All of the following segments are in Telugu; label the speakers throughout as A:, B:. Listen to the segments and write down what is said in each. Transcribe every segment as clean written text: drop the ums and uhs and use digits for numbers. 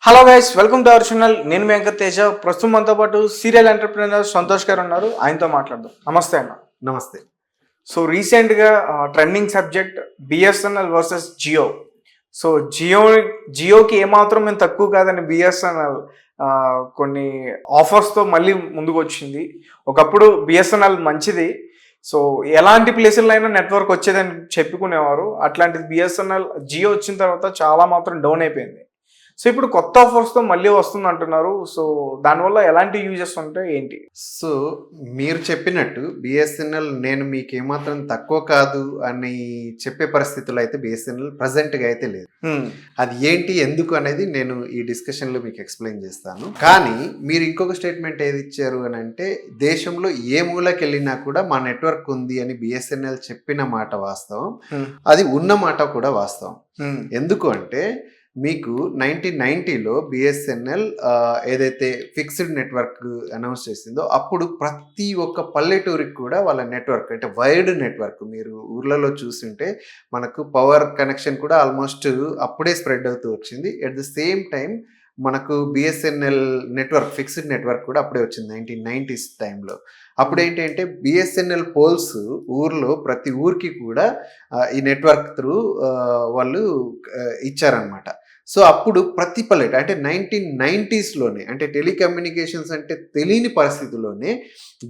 A: Hello guys, welcome to our channel. నేను మీ వెంకట్ తేజ. ప్రస్తుతం మనతో పాటు సీరియల్ ఎంటర్ప్రినర్ సంతోష్ గారు ఉన్నారు. ఆయనతో మాట్లాడదాం. నమస్తే అన్న.
B: నమస్తే.
A: సో రీసెంట్గా trending subject BSNL versus Jio. So జియోకి ఏమాత్రం మేము తక్కువ కాదని బిఎస్ఎన్ఎల్ కొన్ని ఆఫర్స్తో మళ్ళీ ముందుకు వచ్చింది. ఒకప్పుడు బిఎస్ఎన్ఎల్ మంచిది, సో ఎలాంటి ప్లేసుల్లో అయినా నెట్వర్క్ వచ్చేదని చెప్పుకునేవారు. అట్లాంటిది బిఎస్ఎన్ఎల్ జియో వచ్చిన తర్వాత చాలా మాత్రం డౌన్ అయిపోయింది. సో ఇప్పుడు కొత్త ఆఫర్స్తో మళ్ళీ వస్తుంది అంటున్నారు. సో దానివల్ల ఎలాంటి యూజెస్ ఉంటాయి ఏంటి?
B: సో మీరు చెప్పినట్టు బిఎస్ఎన్ఎల్ నేను మీకు ఏమాత్రం తక్కువ కాదు అని చెప్పే పరిస్థితుల్లో అయితే బిఎస్ఎన్ఎల్ ప్రజెంట్గా అయితే లేదు. అది ఏంటి ఎందుకు అనేది నేను ఈ డిస్కషన్లో మీకు ఎక్స్ప్లెయిన్ చేస్తాను. కానీ మీరు ఇంకొక స్టేట్మెంట్ ఏది ఇచ్చారు అని అంటే, దేశంలో ఏ మూలకి వెళ్ళినా కూడా మా నెట్వర్క్ ఉంది అని బిఎస్ఎన్ఎల్ చెప్పిన మాట వాస్తవం, అది ఉన్న మాట కూడా వాస్తవం. ఎందుకు అంటే మీకు 1990లో బిఎస్ఎన్ఎల్ ఏదైతే ఫిక్స్డ్ నెట్వర్క్ అనౌన్స్ చేసిందో అప్పుడు ప్రతి ఒక్క పల్లెటూరికి కూడా వాళ్ళ నెట్వర్క్ అంటే వైడ్ నెట్వర్క్, మీరు ఊర్లలో చూస్తుంటే మనకు పవర్ కనెక్షన్ కూడా ఆల్మోస్ట్ అప్పుడే స్ప్రెడ్ అవుతూ వచ్చింది. ఎట్ ద సేమ్ టైం మనకు బిఎస్ఎన్ఎల్ నెట్వర్క్ ఫిక్స్డ్ నెట్వర్క్ కూడా అప్పుడే వచ్చింది 1990s టైంలో. అప్పుడు ఏంటంటే బిఎస్ఎన్ఎల్ పోల్స్ ఊర్లో ప్రతి ఊరికి కూడా ఈ నెట్వర్క్ త్రూ వాళ్ళు ఇచ్చారనమాట. సో అప్పుడు ప్రతి పల్లెట అంటే 1990sలోనే అంటే టెలికమ్యూనికేషన్స్ అంటే తెలియని పరిస్థితుల్లోనే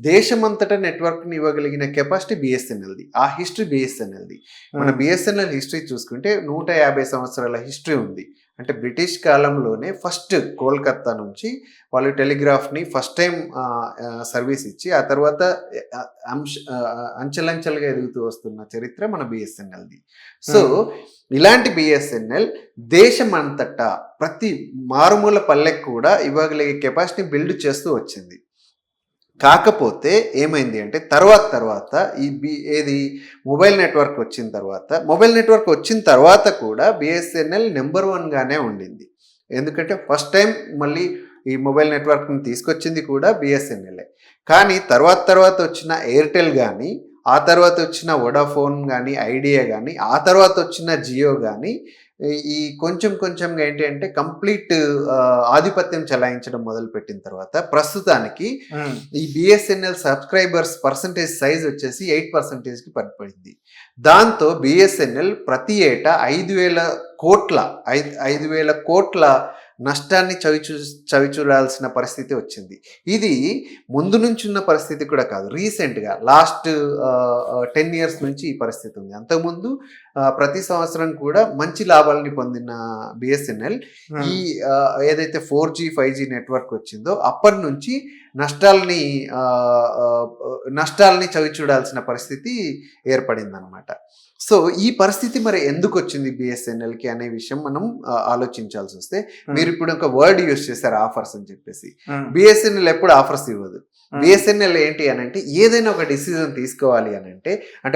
B: దేశమంతటా నెట్వర్క్ని ఇవ్వగలిగిన కెపాసిటీ బిఎస్ఎన్ఎల్ది. ఆ హిస్టరీ బిఎస్ఎన్ఎల్ది. మన బిఎస్ఎన్ఎల్ హిస్టరీ చూసుకుంటే 150 సంవత్సరాల హిస్టరీ ఉంది. అంటే బ్రిటిష్ కాలంలోనే ఫస్ట్ కోల్కత్తా నుంచి వాళ్ళు టెలిగ్రాఫ్ని ఫస్ట్ టైం సర్వీస్ ఇచ్చి ఆ తర్వాత అంచెలంచెలుగా ఎదుగుతూ వస్తున్న చరిత్ర మన బిఎస్ఎన్ఎల్ది. సో ఇలాంటి బిఎస్ఎన్ఎల్ దేశం అంతటా ప్రతి మారుమూల పల్లెకు కూడా ఇవ్వగలిగే కెపాసిటీని బిల్డ్ చేస్తూ వచ్చింది. కాకపోతే ఏమైంది అంటే తర్వాత ఏది మొబైల్ నెట్వర్క్ వచ్చిన తర్వాత కూడా బిఎస్ఎన్ఎల్ నెంబర్ 1గానే ఉండింది. ఎందుకంటే ఫస్ట్ టైం మళ్ళీ ఈ మొబైల్ నెట్వర్క్ని తీసుకొచ్చింది కూడా బిఎస్ఎన్ఎల్ఏ. కానీ తర్వాత వచ్చిన ఎయిర్టెల్ కానీ, ఆ తర్వాత వచ్చిన వోడాఫోన్ కానీ, ఐడియా కానీ, ఆ తర్వాత వచ్చిన జియో కానీ ఈ కొంచెంగా ఏంటి అంటే కంప్లీట్ ఆధిపత్యం చెలాయించడం మొదలుపెట్టిన తర్వాత ప్రస్తుతానికి ఈ బిఎస్ఎన్ఎల్ సబ్స్క్రైబర్స్ పర్సంటేజ్ సైజ్ వచ్చేసి 8%కి పడిపోయింది. దాంతో బిఎస్ఎన్ఎల్ ప్రతి ఏటా 5,000 కోట్ల నష్టాన్ని చవిచూడాల్సిన పరిస్థితి వచ్చింది. ఇది ముందు నుంచి ఉన్న పరిస్థితి కూడా కాదు, రీసెంట్గా లాస్ట్ 10 years నుంచి ఈ పరిస్థితి ఉంది. అంతకుముందు ప్రతి సంవత్సరం కూడా మంచి లాభాలని పొందిన బిఎస్ఎన్ఎల్ ఈ ఏదైతే 4G 5G నెట్వర్క్ వచ్చిందో అప్పటి నుంచి నష్టాలని చవిచూడాల్సిన పరిస్థితి ఏర్పడిందనమాట. సో ఈ పరిస్థితి మరి ఎందుకు వచ్చింది బిఎస్ఎన్ఎల్కి అనే విషయం మనం ఆలోచించాల్సి వస్తే, మీరు ఇప్పుడు ఒక వర్డ్ యూజ్ చేశారు ఆఫర్స్ అని చెప్పేసి. బిఎస్ఎన్ఎల్ ఎప్పుడు ఆఫర్స్ ఇవ్వదు. బిఎస్ఎన్ఎల్ ఏంటి అని అంటే ఏదైనా ఒక డిసిజన్ తీసుకోవాలి అని అంటే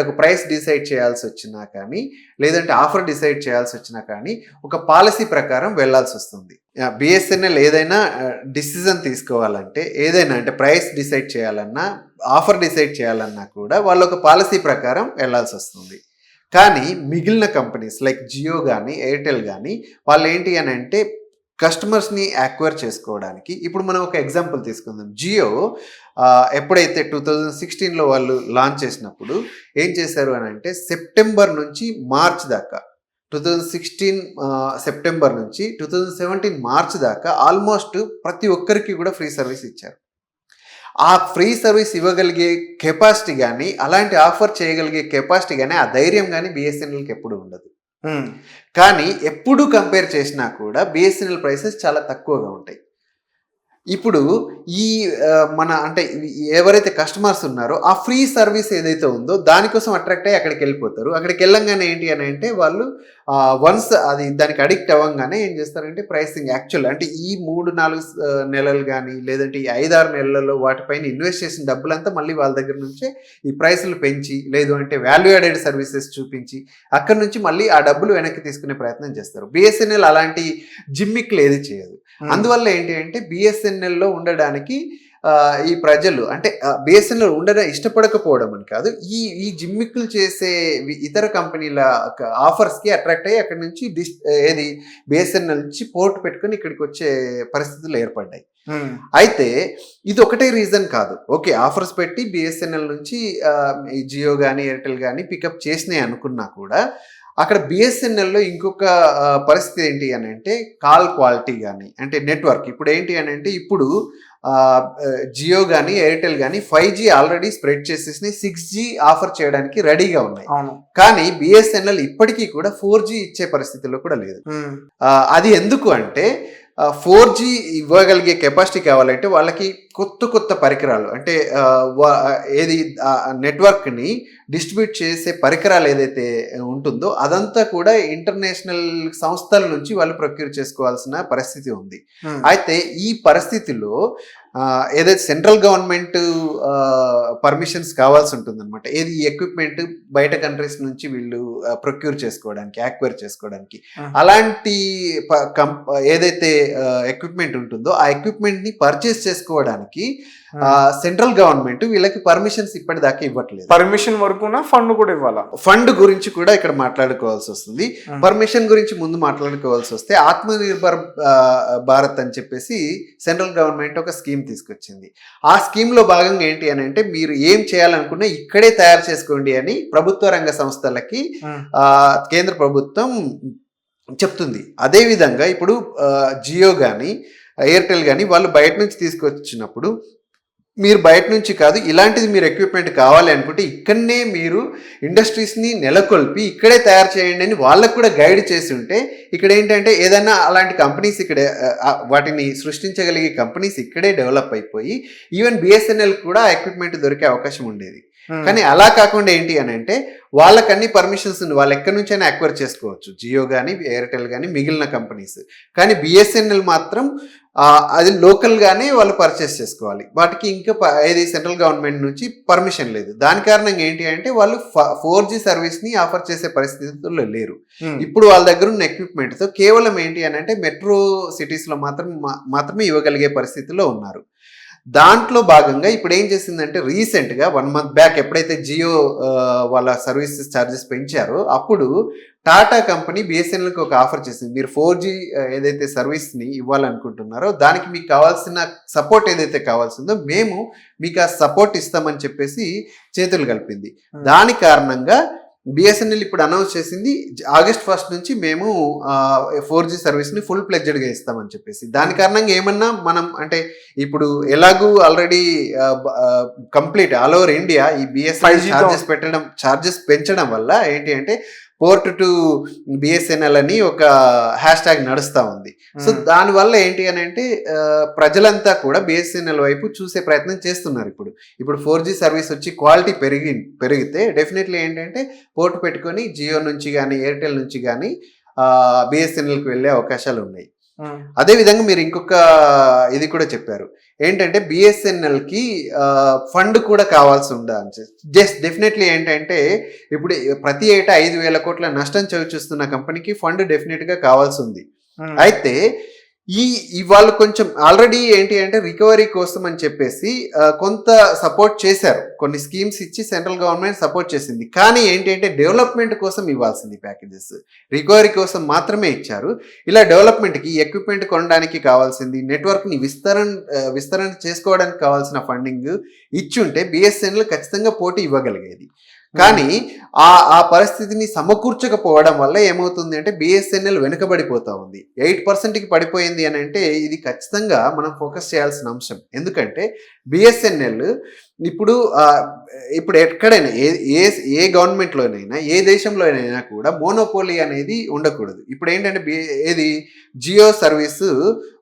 B: ఒక ప్రైస్ డిసైడ్ చేయాల్సి వచ్చినా కానీ, లేదంటే ఆఫర్ డిసైడ్ చేయాల్సి వచ్చినా కానీ ఒక పాలసీ ప్రకారం వెళ్లాల్సి వస్తుంది. బిఎస్ఎన్ఎల్ ఏదైనా డిసిజన్ తీసుకోవాలంటే, ఏదైనా అంటే ప్రైస్ డిసైడ్ చేయాలన్నా, ఆఫర్ డిసైడ్ చేయాలన్నా కూడా వాళ్ళు ఒక పాలసీ ప్రకారం వెళ్లాల్సి వస్తుంది. కానీ మిగిలిన కంపెనీస్ లైక్ జియో కానీ, ఎయిర్టెల్ కానీ వాళ్ళు ఏంటి అని అంటే కస్టమర్స్ని యాక్వైర్ చేసుకోవడానికి, ఇప్పుడు మనం ఒక ఎగ్జాంపుల్ తీసుకుందాం. జియో ఎప్పుడైతే 2016లో వాళ్ళు లాంచ్ చేసినప్పుడు ఏం చేశారు అని అంటే సెప్టెంబర్ నుంచి మార్చ్ దాకా, 2016 సెప్టెంబర్ నుంచి 2017 మార్చ్ దాకా ఆల్మోస్ట్ ప్రతి ఒక్కరికి కూడా ఫ్రీ సర్వీస్ ఇచ్చారు. ఆ ఫ్రీ సర్వీస్ ఇవ్వగలిగే కెపాసిటీ కానీ, అలాంటి ఆఫర్ చేయగలిగే కెపాసిటీ కానీ, ఆ ధైర్యం కానీ బిఎస్ఎన్ఎల్కి ఎప్పుడు ఉండదు. కానీ ఎప్పుడు కంపేర్ చేసినా కూడా బిఎస్ఎన్ఎల్ ప్రైసెస్ చాలా తక్కువగా ఉంటాయి. ఇప్పుడు ఈ మన అంటే ఎవరైతే కస్టమర్స్ ఉన్నారో ఆ ఫ్రీ సర్వీస్ ఏదైతే ఉందో దానికోసం అట్రాక్ట్ అయ్యి అక్కడికి వెళ్ళిపోతారు. అక్కడికి వెళ్ళంగానే ఏంటి అని అంటే వాళ్ళు వన్స్ అది దానికి అడిక్ట్ అవ్వగానే ఏం చేస్తారంటే ప్రైసింగ్ యాక్చువల్ అంటే ఈ 3-4 నెలలు కానీ, లేదంటే ఈ 5-6 నెలలలో వాటిపైన ఇన్వెస్ట్ చేసిన డబ్బులంతా మళ్ళీ వాళ్ళ దగ్గర నుంచే ఈ ప్రైసులు పెంచి, లేదు అంటే వాల్యూ యాడెడ్ సర్వీసెస్ చూపించి అక్కడ నుంచి మళ్ళీ ఆ డబ్బులు వెనక్కి తీసుకునే ప్రయత్నం చేస్తారు. బిఎస్ఎన్ఎల్ అలాంటి జిమ్మిక్లు ఏది చేయదు. అందువల్ల ఏంటి అంటే బిఎస్ఎన్ఎల్లో ఉండడానికి ఈ ప్రజలు అంటే బిఎస్ఎన్ఎల్ ఉండడం ఇష్టపడకపోవడం అని కాదు, ఈ జిమ్మిక్కులు చేసే ఇతర కంపెనీల ఆఫర్స్కి అట్రాక్ట్ అయ్యి అక్కడి నుంచి బిఎస్ఎన్ఎల్ నుంచి పోర్ట్ పెట్టుకొని ఇక్కడికి వచ్చే పరిస్థితులు ఏర్పడ్డాయి. అయితే ఇది ఒకటే రీజన్ కాదు. ఓకే, ఆఫర్స్ పెట్టి బిఎస్ఎన్ఎల్ నుంచి జియో కానీ ఎయిర్టెల్ కానీ పికప్ చేసినాయి అనుకున్నా కూడా అక్కడ బిఎస్ఎన్ఎల్లో ఇంకొక పరిస్థితి ఏంటి అని అంటే కాల్ క్వాలిటీ కానీ అంటే నెట్వర్క్. ఇప్పుడు ఏంటి అని అంటే ఇప్పుడు జియో కానీ ఎయిర్టెల్ కానీ 5G ఆల్రెడీ స్ప్రెడ్ చేసేసి 6G ఆఫర్ చేయడానికి రెడీగా ఉన్నాయి. కానీ బిఎస్ఎన్ఎల్ ఇప్పటికీ కూడా 4G ఇచ్చే పరిస్థితిలో కూడా లేదు. అది ఎందుకు అంటే 4G ఇవ్వగలిగే కెపాసిటీ కావాలంటే వాళ్ళకి కొత్త పరికరాలు అంటే నెట్వర్క్ని డిస్ట్రిబ్యూట్ చేసే పరికరాలు ఏదైతే ఉంటుందో అదంతా కూడా ఇంటర్నేషనల్ సంస్థల నుంచి వాళ్ళు ప్రొక్యూర్ చేసుకోవాల్సిన పరిస్థితి ఉంది. అయితే ఈ పరిస్థితిలో ఏదైతే సెంట్రల్ గవర్నమెంట్ పర్మిషన్స్ కావాల్సి ఉంటుంది అనమాట. ఈ ఎక్విప్మెంట్ బయట కంట్రీస్ నుంచి వీళ్ళు ప్రొక్యూర్ చేసుకోవడానికి, యాక్వైర్ చేసుకోవడానికి. అలాంటి ఏదైతే ఎక్విప్మెంట్ ఉంటుందో ఆ ఎక్విప్మెంట్ ని పర్చేస్ చేసుకోవడానికి సెంట్రల్ గవర్నమెంట్ వీళ్ళకి పర్మిషన్స్ ఇప్పటిదాకా ఇవ్వట్లేదు.
A: పర్మిషన్ వరకు ఫండ్ కూడా ఇవ్వాలా?
B: ఫండ్ గురించి కూడా ఇక్కడ మాట్లాడుకోవాల్సి వస్తుంది. పర్మిషన్ గురించి ముందు మాట్లాడుకోవాల్సి వస్తే ఆత్మనిర్భర్ భారత్ అని చెప్పేసి సెంట్రల్ గవర్నమెంట్ ఒక స్కీమ్ తీసుకొచ్చింది. ఆ స్కీమ్ లో భాగంగా ఏంటి అని అంటే మీరు ఏం చేయాలనుకున్నా ఇక్కడే తయారు చేసుకోండి అని ప్రభుత్వ రంగ సంస్థలకి కేంద్ర ప్రభుత్వం చెప్తుంది. అదేవిధంగా ఇప్పుడు జియో కానీ ఎయిర్టెల్ కానీ వాళ్ళు బయట నుంచి తీసుకొచ్చినప్పుడు మీరు బయట నుంచి కాదు, ఇలాంటిది మీరు ఎక్విప్మెంట్ కావాలి అనుకుంటే ఇక్కడనే మీరు ఇండస్ట్రీస్ని నెలకొల్పి ఇక్కడే తయారు చేయండి అని వాళ్ళకు కూడా గైడ్ చేసి ఉంటే ఇక్కడ ఏంటంటే ఏదైనా అలాంటి కంపెనీస్ ఇక్కడే వాటిని సృష్టించగలిగే కంపెనీస్ ఇక్కడే డెవలప్ అయిపోయి ఈవెన్ బిఎస్ఎన్ఎల్ కూడా ఎక్విప్మెంట్ దొరికే అవకాశం ఉండేది. కానీ అలా కాకుండా ఏంటి అని అంటే వాళ్ళకన్నీ పర్మిషన్స్ ఉంది, వాళ్ళు ఎక్కడి నుంచైనా అక్వైర్ చేసుకోవచ్చు, జియో కానీ ఎయిర్టెల్ కానీ మిగిలిన కంపెనీస్. కానీ బిఎస్ఎన్ఎల్ మాత్రం అది లోకల్గానే వాళ్ళు పర్చేస్ చేసుకోవాలి. వాటికి ఇంకా ఏది సెంట్రల్ గవర్నమెంట్ నుంచి పర్మిషన్ లేదు. దాని కారణంగా ఏంటి అంటే వాళ్ళు 4G సర్వీస్ని ఆఫర్ చేసే పరిస్థితుల్లో లేరు. ఇప్పుడు వాళ్ళ దగ్గర ఉన్న ఎక్విప్మెంట్తో కేవలం ఏంటి అని అంటే మెట్రో సిటీస్లో మాత్రమే ఇవ్వగలిగే పరిస్థితిలో ఉన్నారు. దాంట్లో భాగంగా ఇప్పుడు ఏం చేసిందంటే రీసెంట్గా 1 month బ్యాక్ ఎప్పుడైతే జియో వాళ్ళ సర్వీసెస్ ఛార్జెస్ పెంచారో అప్పుడు టాటా కంపెనీ బిఎస్ఎన్ఎల్కి ఒక ఆఫర్ చేసింది. మీరు 4G ఏదైతే సర్వీస్ని ఇవ్వాలనుకుంటున్నారో దానికి మీకు కావాల్సిన సపోర్ట్ ఏదైతే కావాల్సిందో మేము మీకు ఆ సపోర్ట్ ఇస్తామని చెప్పేసి చేతులు కలిపింది. దాని కారణంగా బిఎస్ఎన్ఎల్ ఇప్పుడు అనౌన్స్ చేసింది August 1st నుంచి మేము 4G సర్వీస్ని ఫుల్ ప్లెడ్జెడ్గా ఇస్తామని చెప్పేసి. దాని కారణంగా ఏమన్నా మనం అంటే ఇప్పుడు ఎలాగూ already complete all over India ఈ బిఎస్ఎన్ఎల్ ఛార్జెస్ పెంచడం వల్ల ఏంటి అంటే పోర్ట్ టు బిఎస్ఎన్ఎల్ అని ఒక హ్యాష్ నడుస్తూ ఉంది. సో దానివల్ల ఏంటి అని అంటే ప్రజలంతా కూడా బిఎస్ఎన్ఎల్ వైపు చూసే ప్రయత్నం చేస్తున్నారు. ఇప్పుడు 4G సర్వీస్ వచ్చి క్వాలిటీ పెరిగితే డెఫినెట్లీ ఏంటంటే పోర్ట్ పెట్టుకొని జియో నుంచి కానీ ఎయిర్టెల్ నుంచి కానీ బిఎస్ఎన్ఎల్కి వెళ్ళే అవకాశాలు ఉన్నాయి. అదేవిధంగా మీరు ఇంకొక ఇది కూడా చెప్పారు ఏంటంటే బిఎస్ఎన్ఎల్కి ఫండ్ కూడా కావాల్సి ఉండాలి. డెఫినెట్లీ ఏంటంటే ఇప్పుడు ప్రతి ఏటా 5,000 కోట్ల నష్టం చవిచూస్తున్న కంపెనీకి ఫండ్ డెఫినెట్గా కావాల్సి ఉంది. అయితే వాళ్ళు కొంచెం ఆల్రెడీ ఏంటి అంటే రికవరీ కోసం అని చెప్పేసి కొంత సపోర్ట్ చేశారు, కొన్ని స్కీమ్స్ ఇచ్చి సెంట్రల్ గవర్నమెంట్ సపోర్ట్ చేసింది. కానీ ఏంటి అంటే డెవలప్మెంట్ కోసం ఇవ్వాల్సింది ప్యాకేజెస్, రికవరీ కోసం మాత్రమే ఇచ్చారు. ఇలా డెవలప్మెంట్కి ఎక్విప్మెంట్ కొనడానికి కావాల్సింది, నెట్వర్క్ని విస్తరణ చేసుకోవడానికి కావాల్సిన ఫండింగ్ ఇచ్చుంటే బిఎస్ఎన్ఎల్ ఖచ్చితంగా పోటీ ఇవ్వగలిగేది. కానీ ఆ పరిస్థితిని సమకూర్చకపోవడం వల్ల ఏమవుతుంది అంటే బిఎస్ఎన్ఎల్ వెనుకబడిపోతా ఉంది. 8%కి పడిపోయింది అని అంటే ఇది ఖచ్చితంగా మనం ఫోకస్ చేయాల్సిన అంశం. ఎందుకంటే బిఎస్ఎన్ఎల్ ఇప్పుడు ఎక్కడైనా ఏ గవర్నమెంట్లోనైనా ఏ దేశంలోనైనా కూడా మోనోపోలీ అనేది ఉండకూడదు. ఇప్పుడు ఏంటంటే జియో సర్వీసు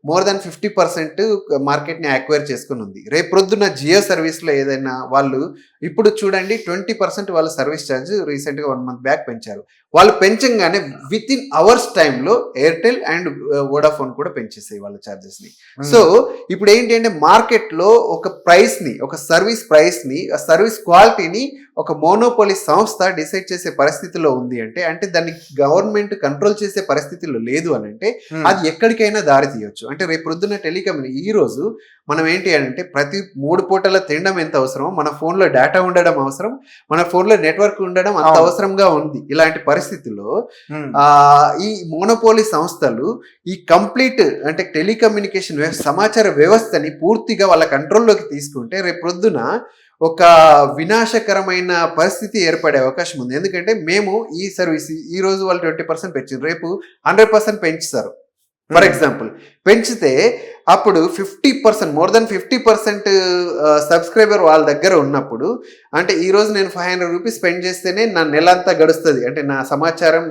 B: మోర్ దాన్ 50% మార్కెట్ని యాక్వైర్ చేసుకుని ఉంది. రేపు ప్రొద్దున జియో సర్వీస్లో ఏదైనా వాళ్ళు ఇప్పుడు చూడండి 20% వాళ్ళ సర్వీస్ ఛార్జ్ రీసెంట్గా 1 month బ్యాక్ పెంచారు. వాళ్ళు పెంచంగానే విత్ ఇన్ అవర్స్ టైంలో ఎయిర్టెల్ అండ్ వోడాఫోన్ కూడా పెంచేసాయి వాళ్ళ ఛార్జెస్ని. సో ఇప్పుడు ఏంటి అంటే మార్కెట్లో ఒక ప్రైస్ని, ఒక సర్వీస్ ప్రైస్ని, ఆ సర్వీస్ క్వాలిటీని ఒక మోనోపోలీ సంస్థ డిసైడ్ చేసే పరిస్థితిలో ఉంది అంటే దాన్ని గవర్నమెంట్ కంట్రోల్ చేసే పరిస్థితిలో లేదు అని అంటే అది ఎక్కడికైనా దారి తీయొచ్చు. అంటే రేపు పొద్దున్న టెలికాం ఈ రోజు మనం ఏంటి అంటే ప్రతి 3 పూటల తినడం ఎంత అవసరమో మన ఫోన్లో డేటా ఉండడం అవసరం, మన ఫోన్లో నెట్వర్క్ ఉండడం అంత
A: అవును.
B: అవసరంగా ఉంది. ఇలాంటి పరిస్థితుల్లో
A: ఉమ్,
B: ఈ మోనోపోలీ సంస్థలు ఈ కంప్లీట్ అంటే టెలికమ్యూనికేషన్ సమాచార వ్యవస్థని పూర్తిగా వాళ్ళ కంట్రోల్లోకి తీసుకుంటే రేపు ప్రొద్దున ఒక వినాశకరమైన పరిస్థితి ఏర్పడే అవకాశం ఉంది. ఎందుకంటే మేము ఈ సర్వీస్ ఈ రోజు వాళ్ళు 20% పెంచారు, రేపు 100% పెంచుతారు. ఫర్ ఎగ్జాంపుల్ పెంచితే అప్పుడు 50% మోర్ దెన్ 50% సబ్స్క్రైబర్ వాళ్ళ దగ్గర ఉన్నప్పుడు, అంటే ఈ రోజు నేను 500 రూపీస్ స్పెండ్ చేస్తేనే నా నెల అంతా గడుస్తుంది, అంటే నా సమాచారం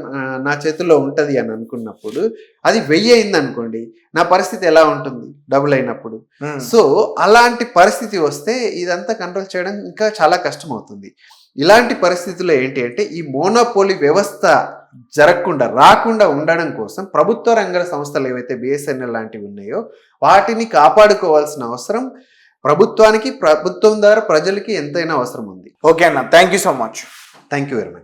B: నా చేతుల్లో ఉంటుంది అని అనుకున్నప్పుడు అది 1000 అయింది అనుకోండి, నా పరిస్థితి ఎలా ఉంటుంది డబుల్ అయినప్పుడు.
A: ఉమ్.
B: సో అలాంటి పరిస్థితి వస్తే ఇదంతా కంట్రోల్ చేయడం ఇంకా చాలా కష్టం అవుతుంది. ఇలాంటి పరిస్థితుల్లో ఏంటి అంటే ఈ మోనోపోలీ వ్యవస్థ రాకుండా ఉండడం కోసం ప్రభుత్వ రంగ సంస్థలు ఏవైతే బిఎస్ఎన్ఎల్ లాంటివి ఉన్నాయో వాటిని కాపాడుకోవాల్సిన అవసరం ప్రభుత్వానికి, ప్రభుత్వం ద్వారా ప్రజలకి ఎంతైనా అవసరం ఉంది.
A: ఓకే అన్న, thank you so much.
B: Thank you very much.